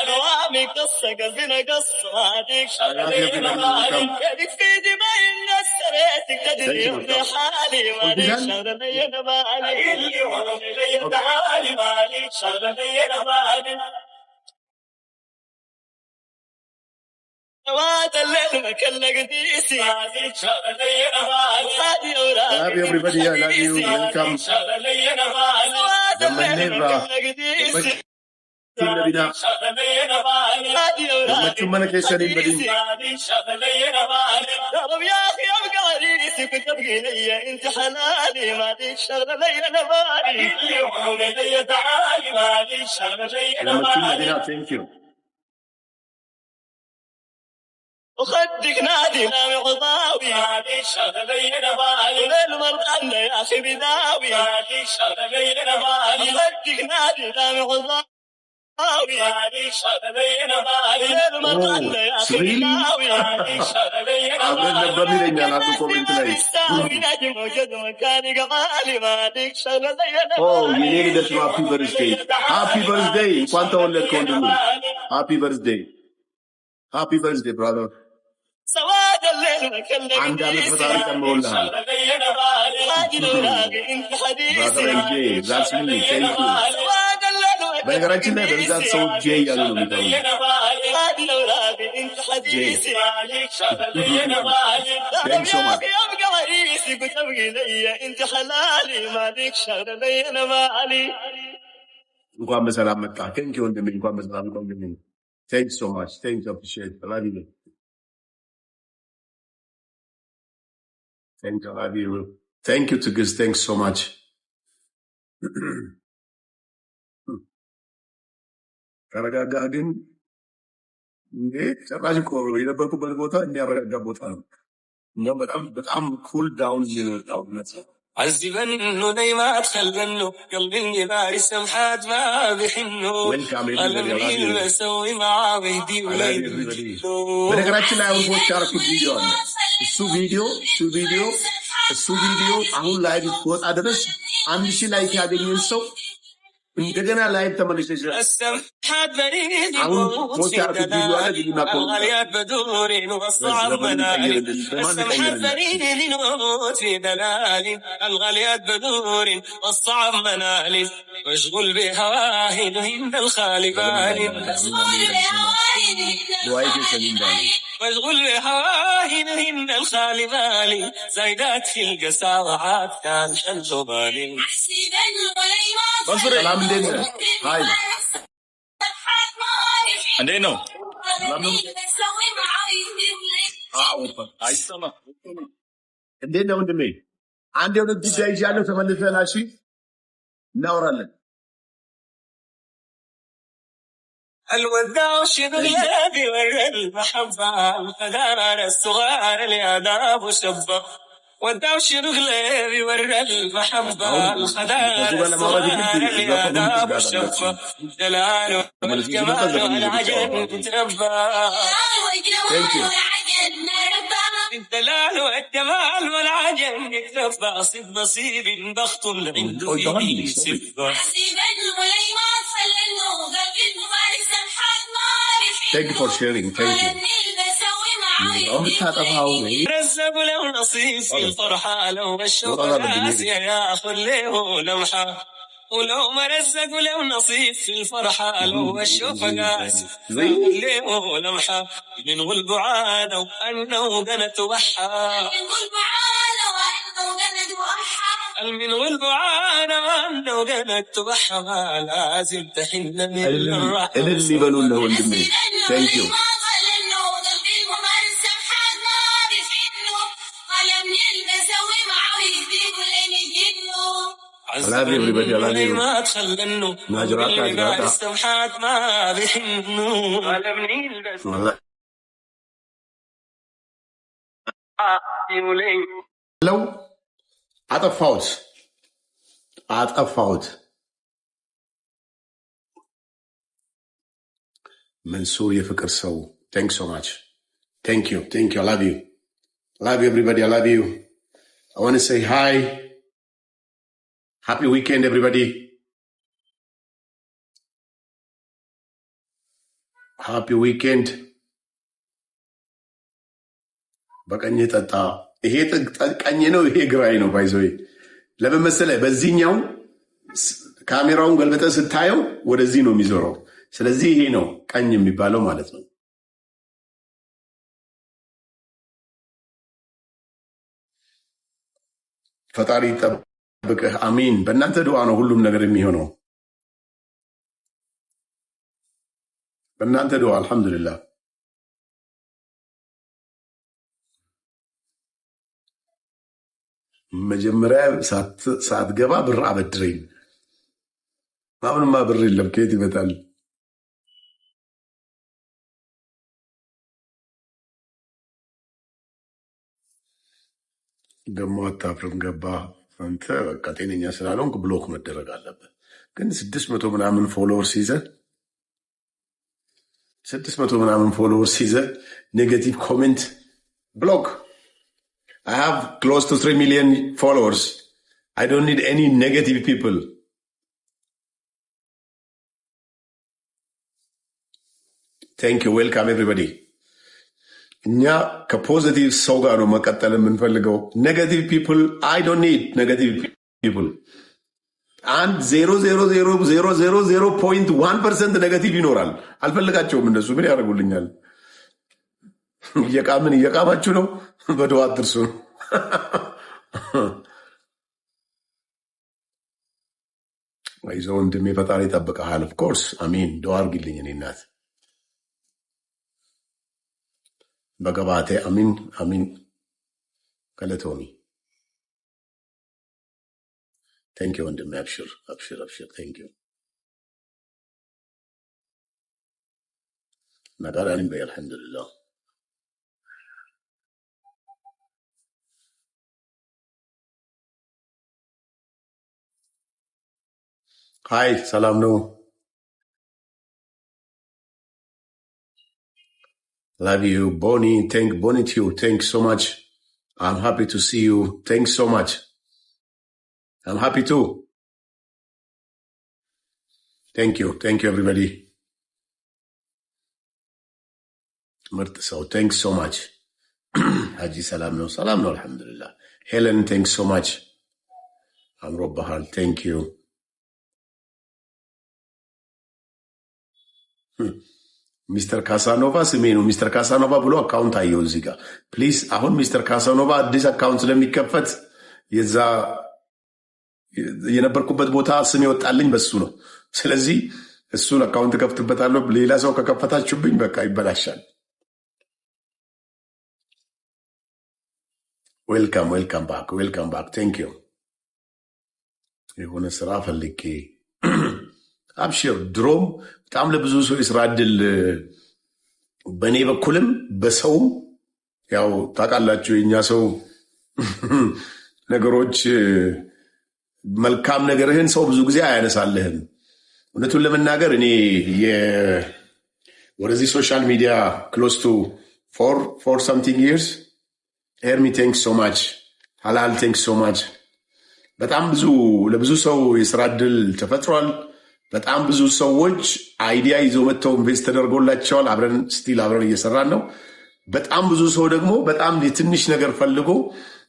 دوامي قصة قصدنا قصة هذيك شغلي كذب في دماء الناس سريتك تدري بحالي مالي شغلي انا مالي اللي ورا لي تعالي مالي شغلي انا مالي وات الليل مكلك ديسي شغلي انا مالي هادي اوراقي everybody I love you welcome شغلي انا مالي وات الليل مكلك ديسي Nabina. Gammachuu mana keessanii hin badin. Gammachuun Nabina, thank you. وخدك نادي نامي غضاوي هذه شغلي انا مالي وليل مرقنا يا اخي بداوي هذه شغلي انا مالي وخدك نادي نامي غضاوي هذه شغلي انا مالي وليل مرقنا يا اخي بداوي هذه شغلي انا مالي نجم وجد مكاني قبالي مالك شغلي انا Oh, you needed it to happy birthday. Happy birthday. Quanto on let continue. Happy birthday. Happy birthday, brother. عند عمك مطارق المولى brother MJ that's me thank you በነገራችን ላይ በብዛት ሰው ጄ እያሉ ነው የሚጠሩኝ ጄ thanks so much እንኳን በሰላም መጣ thank you ወንድሜ እንኳን በሰላም ቆየኝ thanks so much thanks appreciate I love you Thank you, I love you. Thank you, Tigis. Thanks so much. ተረጋጋ ግን እንዴ ጭራሽ እኮ የነበርኩበት ቦታ እንዲያረጋጋ ቦታ ነው። እንደውም በጣም ኩል ዳውን እየወጣው ነው። عذبن انه نيمات خلنه قلبي باري سمحات ما بحنه قلبي بسوي معاه بهدي وليل በነገራችን ላይ አሁን ፖስት ያደረኩት ቪዲዮ አለ እሱ ቪዲዮ አሁን ላይ ወጣ ድረስ 1000 ላይክ ያገኘን ሰው እንደገና ላይቭ ተመልሰሽ አሁን ፖስት ያደረኩት ቪዲዮ አለ ግና ቆርጥ بدورين والصعب منالي السمحات فريد نموت في دلالي الغاليات بدور والصعب منالي مشغول بهواهن هند الخالي بالي مشغول بهواهن هند الخالي بالي زايدات في القساوعات كان شنجو بالي ሰላም እንዴት ነህ? ሃይ እንዴት ነው? አይሰማም። እንዴት ነው ወንድሜ? አንድ የሆነ ጉዳይ ይዣለሁ ተመልሰና እሺ እናወራለን። الوداع وشنو الذي ورى المحبة الخدار الصغار الآداب وشبه وداع وشنو الذي ورى المحبة الخدار الصغار الآداب وشبه جلاله والجمال والعجب تربى الدلال والجمال والعجب يتربى صد نصيب بخط عنده يمين سبه Thank you for sharing. Thank you. رزقوا له نصيب في الفرحة لو الشوق ناسية ياخذ له لمحة ولو ما رزقوا له نصيب في الفرحة لو الشوق ناسية ياخذ له لمحة من والبعاد وأنه قنت وحى من والبعاد وأنه قنت وحى لازم تحن من الرحمة اللي بلون له الجميل. Thank you. I love you everybody. I love you. ناجرات السمحات ما بحنوا والله لو አጠፋሁት መንሱር የፍቅር ሰው thank so much thank you I love you everybody I love you I want to say hi happy weekend everybody ሃፒ ዊኬንድ። በቀኝ ጠጣ። ይሄ ቀኝ ነው፣ ይሄ ግራኝ ነው። ባይዘዌ ለምን መሰለህ? በዚህኛው ካሜራውን ገልብጠህ ስታየው ወደዚህ ነው የሚዞረው። ስለዚህ ይሄ ነው ቀኝ የሚባለው ማለት ነው። ፈጣሪ ይጠብቅህ። አሚን። በእናንተ ድዋ ነው ሁሉም ነገር የሚሆነው። በእናንተ ድዋ አልሐምዱሊላህ። መጀመሪያ ሳትገባ ብር አበድረኝ። አሁንማ ብር የለም፣ ከየት ይመጣል? ደግሞ አታፍርም? ገባ አንተ በቃ ጤነኛ ስላልሆንክ ብሎክ መደረግ አለበት። ግን 600 ምናምን ፎሎወርስ ይዘህ ኔጌቲቭ ኮሜንት ብሎክ። I have close to 3 million followers. I don't need any negative people. Thank you. Welcome everybody. እኛ ከፖዚቲቭ ሰው ጋር ነው መቀጠል የምንፈልገው። ኔጋቲቭ ፒፕል አይ ዶንት ኒድ ኔጋቲቭ ፒፕል። አንድ 0.00001% ኔጋቲቭ ይኖራል። አልፈልጋቸውም። እነሱ ምን ያደርጉልኛል? እየቃማችሁ ነው። በድዋ አትርሱ። አይዞህ ወንድሜ፣ ፈጣሪ ይጠብቅሃል። ኦፍኮርስ አሚን። ድዋ አድርጊልኝ እኔ እናት በገባቴ አሚን አሚን። ከለቶሚ ቴንክ ዩ ወንድሜ። አብሽር አብሽር አብሽር። ቴንክ ዩ ነጋዳኒም በይ። አልሐምዱሊላህ። ሀይ ሰላም ነው። Love you, Bonnie. Bonnie to you. Thanks so much. I'm happy to see you. Thanks so much. I'm happy too. Thank you. Thank you, everybody. ምርጥ ሰው thanks so much. ሀጂ ሰላም ነው? ሰላም ነው አልሐምዱሊላህ። ሄለን thanks so much. አምሮብሃል። thank you. ሚስተር ካሳኖቫ ስሜ ነው። ሚስተር ካሳኖቫ ብሎ አካውንት አየው እዚህ ጋር። ፕሊዝ አሁን ሚስተር ካሳኖቫ አዲስ አካውንት ስለሚከፈት የዛ የነበርኩበት ቦታ ስም የወጣልኝ በሱ ነው። ስለዚህ እሱን አካውንት ከፍትበታለሁ። ሌላ ሰው ከከፈታችሁብኝ በቃ ይበላሻል። ዌልካም ዌልካም ባክ ዌልካም ባክ። ቴንክ ዩ። የሆነ ስራ ፈልጌ አብሽር። ድሮም በጣም ለብዙ ሰው የስራ እድል በእኔ በኩልም በሰውም ያው ታውቃላችሁ፣ የኛ ሰው ነገሮች መልካም ነገርህን ሰው ብዙ ጊዜ አያነሳልህም። እውነቱን ለመናገር እኔ ወደዚህ ሶሻል ሚዲያ ክሎስ ቱ ፎር ሰምቲንግ ይርስ ኤርሚ ቴንክስ ሶ ማች። ሀላል ቴንክስ ሶ ማች። በጣም ለብዙ ሰው የስራ እድል ተፈጥሯል። በጣም ብዙ ሰዎች አይዲያ ይዘው መጥተው ኢንቨስት ተደርጎላቸዋል። አብረን እየሰራን ነው። በጣም ብዙ ሰው ደግሞ በጣም የትንሽ ነገር ፈልጎ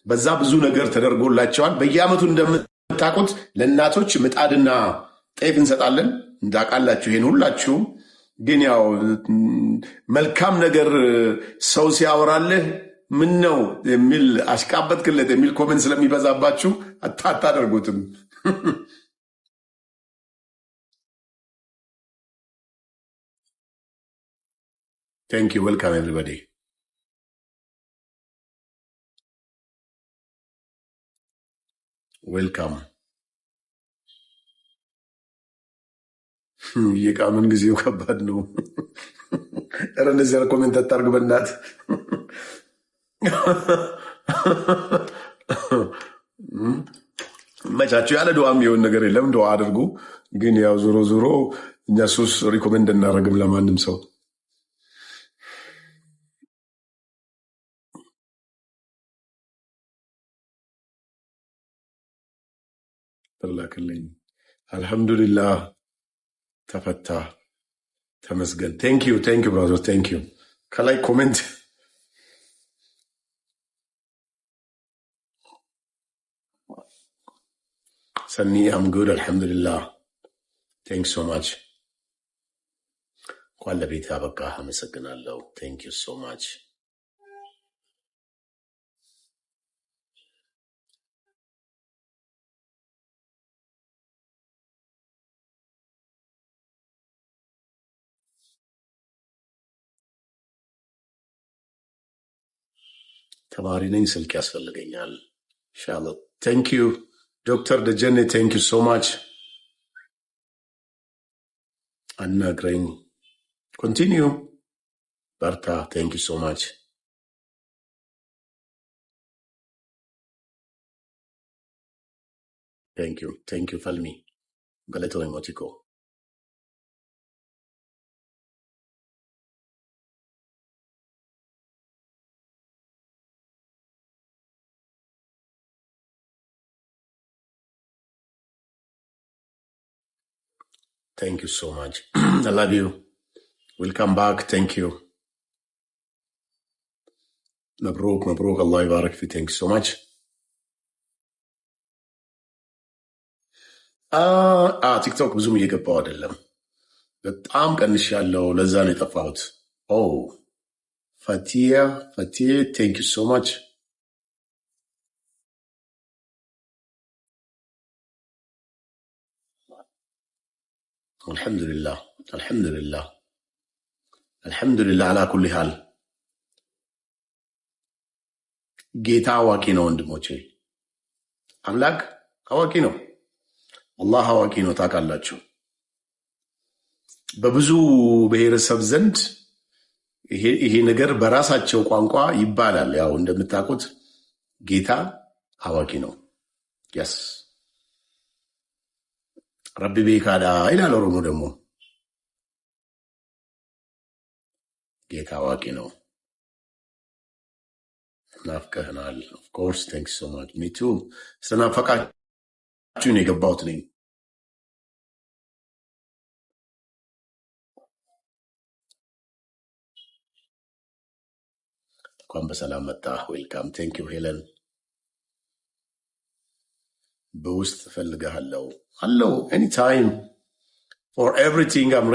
በዛ ብዙ ነገር ተደርጎላቸዋል። በየአመቱ እንደምታውቁት ለእናቶች ምጣድና ጤፍ እንሰጣለን። እንዳውቃላችሁ ይሄን ሁላችሁም። ግን ያው መልካም ነገር ሰው ሲያወራልህ ምን ነው የሚል አሽቃበጥክለት የሚል ኮመንት ስለሚበዛባችሁ አታደርጉትም። Thank you. Welcome, everybody. Welcome. የቃምን ጊዜው ከባድ ነው። ኧረ እንደዚህ ያለ ኮሜንት አታርግ በእናት። መቻችሁ። ያለ ድዋ የሚሆን ነገር የለም። ድዋ አድርጉ። ግን ያው ዞሮ ዞሮ እኛ ሱስ ሪኮሜንድ እናደርግም ለማንም ሰው። ላክልኝ። አልሐምዱሊላህ ተፈታ ተመስገን። ቴንክ ዩ ብራዘር ቴንክ ዩ። ከላይ ኮሜንት ሰኒ አም ጉድ አልሐምዱሊላህ ቴንክ ሶ ማች። እንኳን ለቤት አበቃ። አመሰግናለሁ። ቴንክ ዩ ሶ ማች። ተማሪ ነኝ፣ ስልክ ያስፈልገኛል። ኢንሻአላህ ቴንክ ዩ ዶክተር ደጀኔ ቴንክ ዩ ሶ ማች። አናግረኝ። ኮንቲኒዩ በርታ። ቴንክ ዩ ሶ ማች። ቴንክ ዩ ፈልሚ ገለቶ ሞቲኮ ቴንክ ዩ ሶ ማች። አይ ላቭ ዩ ዌልካም ባክ። ቴንክ ዩ መብሩክ አላህ ይባረክ ፊ። ቴንክ ዩ ሶ ማች። ቲክቶክ ብዙም እየገባው አይደለም፣ በጣም ቀንሽ ያለው ለዛ ነው የጠፋሁት። ፈቲዬ ቴንክ ዩ ሶ ማች። አልሐምዱሊላህ አላ ኩሊ ሃል። ጌታ አዋቂ ነው ወንድሞቼ፣ አምላክ አዋቂ ነው፣ አላህ አዋቂ ነው። ታውቃላችሁ በብዙ ብሔረሰብ ዘንድ ይሄ ነገር በራሳቸው ቋንቋ ይባላል። ያው እንደምታውቁት ጌታ አዋቂ ነው። ያስ ረቢ ቤካዳ ይላል ኦሮሞ ደግሞ። ጌታ አዋቂ ነው። ናፍቀህናል። ኦፍኮርስ ቴንክ ሶ ማች ሚቱ። ስለናፈቃችሁን የገባሁት ነኝ። እንኳን በሰላም መጣ። ዌልካም ቴንክ ዩ ሄለን። በውስጥ እፈልግሃለሁ አለው ኤኒታይም ፎር ኤቭሪቲንግ አም